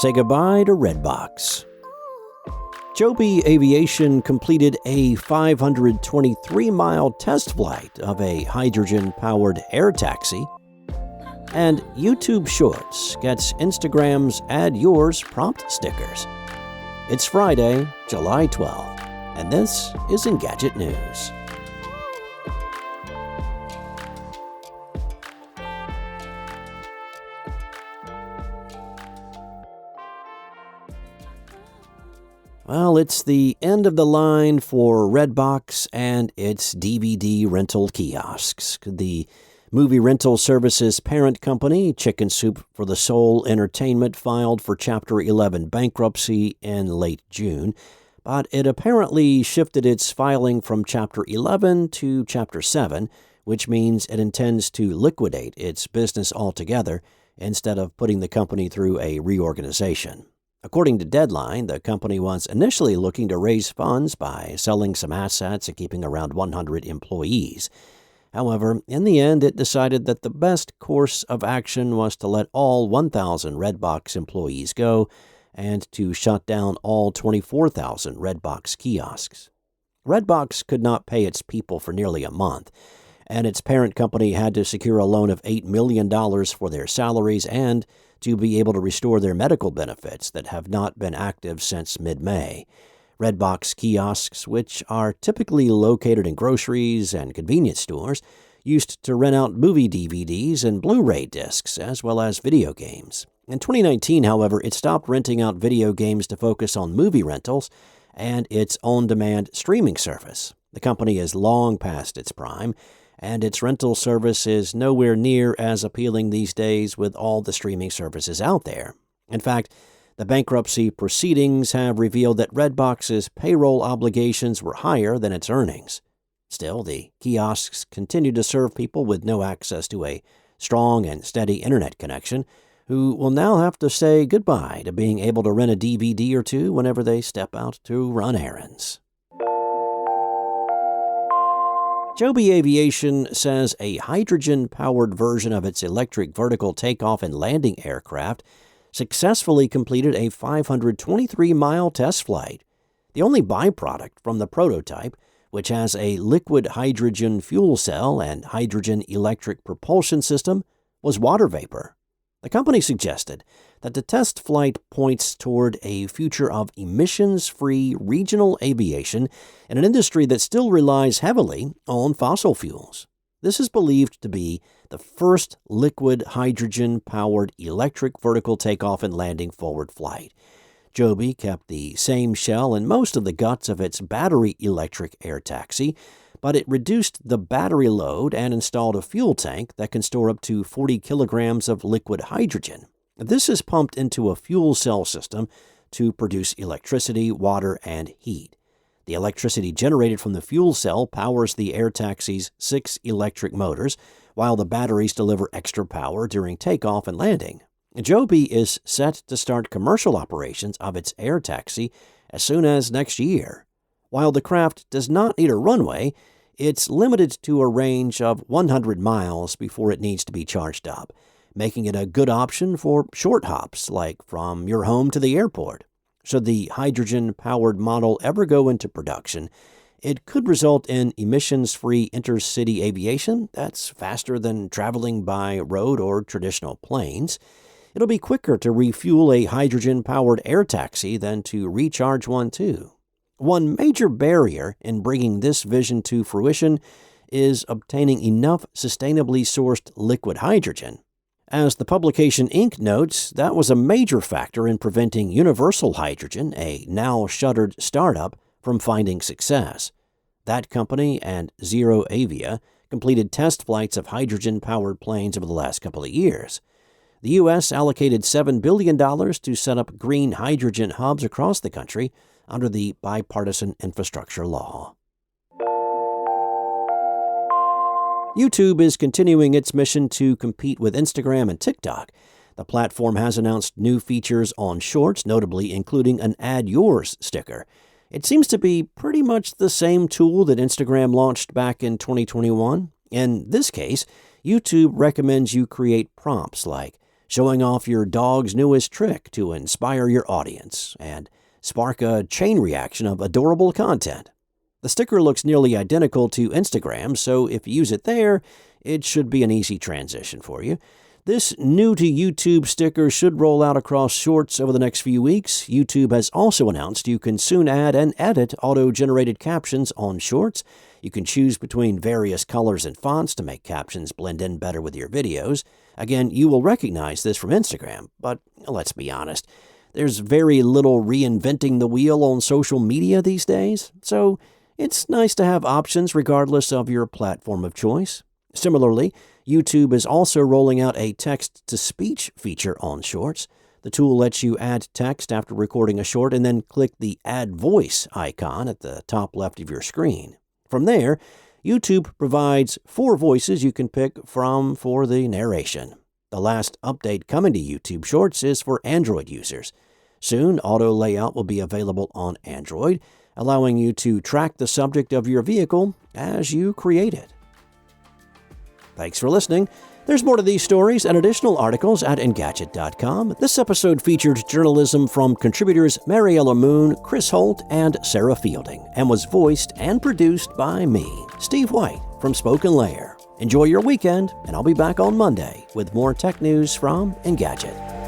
say goodbye to Redbox. Joby Aviation completed a 523-mile test flight of a hydrogen-powered air taxi. And YouTube Shorts gets Instagram's Add Yours prompt stickers. It's Friday, July 12th, and this is Engadget News. Well, it's the end of the line for Redbox and its DVD rental kiosks. The movie rental services parent company, Chicken Soup for the Soul Entertainment, filed for Chapter 11 bankruptcy in late June, but it apparently shifted its filing from Chapter 11 to Chapter 7, which means it intends to liquidate its business altogether instead of putting the company through a reorganization. According to Deadline, the company was initially looking to raise funds by selling some assets and keeping around 100 employees. However, in the end, it decided that the best course of action was to let all 1,000 Redbox employees go and to shut down all 24,000 Redbox kiosks. Redbox could not pay its people for nearly a month, and its parent company had to secure a loan of $8 million for their salaries and to be able to restore their medical benefits that have not been active since mid-May. Redbox kiosks, which are typically located in groceries and convenience stores, used to rent out movie DVDs and Blu-ray discs, as well as video games. In 2019, however, it stopped renting out video games to focus on movie rentals and its on-demand streaming service. The company is long past its prime, and its rental service is nowhere near as appealing these days with all the streaming services out there. In fact, the bankruptcy proceedings have revealed that Redbox's payroll obligations were higher than its earnings. Still, the kiosks continue to serve people with no access to a strong and steady internet connection, who will now have to say goodbye to being able to rent a DVD or two whenever they step out to run errands. Joby Aviation says a hydrogen-powered version of its electric vertical takeoff and landing aircraft successfully completed a 523-mile test flight. The only byproduct from the prototype, which has a liquid hydrogen fuel cell and hydrogen electric propulsion system, was water vapor. The company suggested that the test flight points toward a future of emissions-free regional aviation in an industry that still relies heavily on fossil fuels. This is believed to be the first liquid hydrogen-powered electric vertical takeoff and landing forward flight. Joby kept the same shell and most of the guts of its battery electric air taxi, but it reduced the battery load and installed a fuel tank that can store up to 40 kilograms of liquid hydrogen. This is pumped into a fuel cell system to produce electricity, water, and heat. The electricity generated from the fuel cell powers the air taxi's 6 electric motors, while the batteries deliver extra power during takeoff and landing. Joby is set to start commercial operations of its air taxi as soon as next year. While the craft does not need a runway, it's limited to a range of 100 miles before it needs to be charged up, making it a good option for short hops, like from your home to the airport. Should the hydrogen-powered model ever go into production, it could result in emissions-free intercity aviation that's faster than traveling by road or traditional planes. It'll be quicker to refuel a hydrogen-powered air taxi than to recharge one, too. One major barrier in bringing this vision to fruition is obtaining enough sustainably sourced liquid hydrogen. As the publication Inc. notes, that was a major factor in preventing Universal Hydrogen, a now-shuttered startup, from finding success. That company and Zero Avia completed test flights of hydrogen-powered planes over the last couple of years. The U.S. allocated $7 billion to set up green hydrogen hubs across the country under the Bipartisan Infrastructure Law. YouTube is continuing its mission to compete with Instagram and TikTok. The platform has announced new features on Shorts, notably including an Add Yours sticker. It seems to be pretty much the same tool that Instagram launched back in 2021. In this case, YouTube recommends you create prompts like, showing off your dog's newest trick to inspire your audience and spark a chain reaction of adorable content. The sticker looks nearly identical to Instagram, so if you use it there, it should be an easy transition for you. This new to YouTube sticker should roll out across Shorts over the next few weeks. YouTube has also announced you can soon add and edit auto-generated captions on Shorts. You can choose between various colors and fonts to make captions blend in better with your videos. Again, you will recognize this from Instagram, but let's be honest, there's very little reinventing the wheel on social media these days, so it's nice to have options regardless of your platform of choice. Similarly, YouTube is also rolling out a text-to-speech feature on Shorts. The tool lets you add text after recording a short and then click the Add Voice icon at the top left of your screen. From there, YouTube provides 4 voices you can pick from for the narration. The last update coming to YouTube Shorts is for Android users. Soon, auto layout will be available on Android, allowing you to track the subject of your vehicle as you create it. Thanks for listening. There's more to these stories and additional articles at Engadget.com. This episode featured journalism from contributors Mariella Moon, Chris Holt, and Sarah Fielding, and was voiced and produced by me, Steve White, from Spoken Layer. Enjoy your weekend, and I'll be back on Monday with more tech news from Engadget.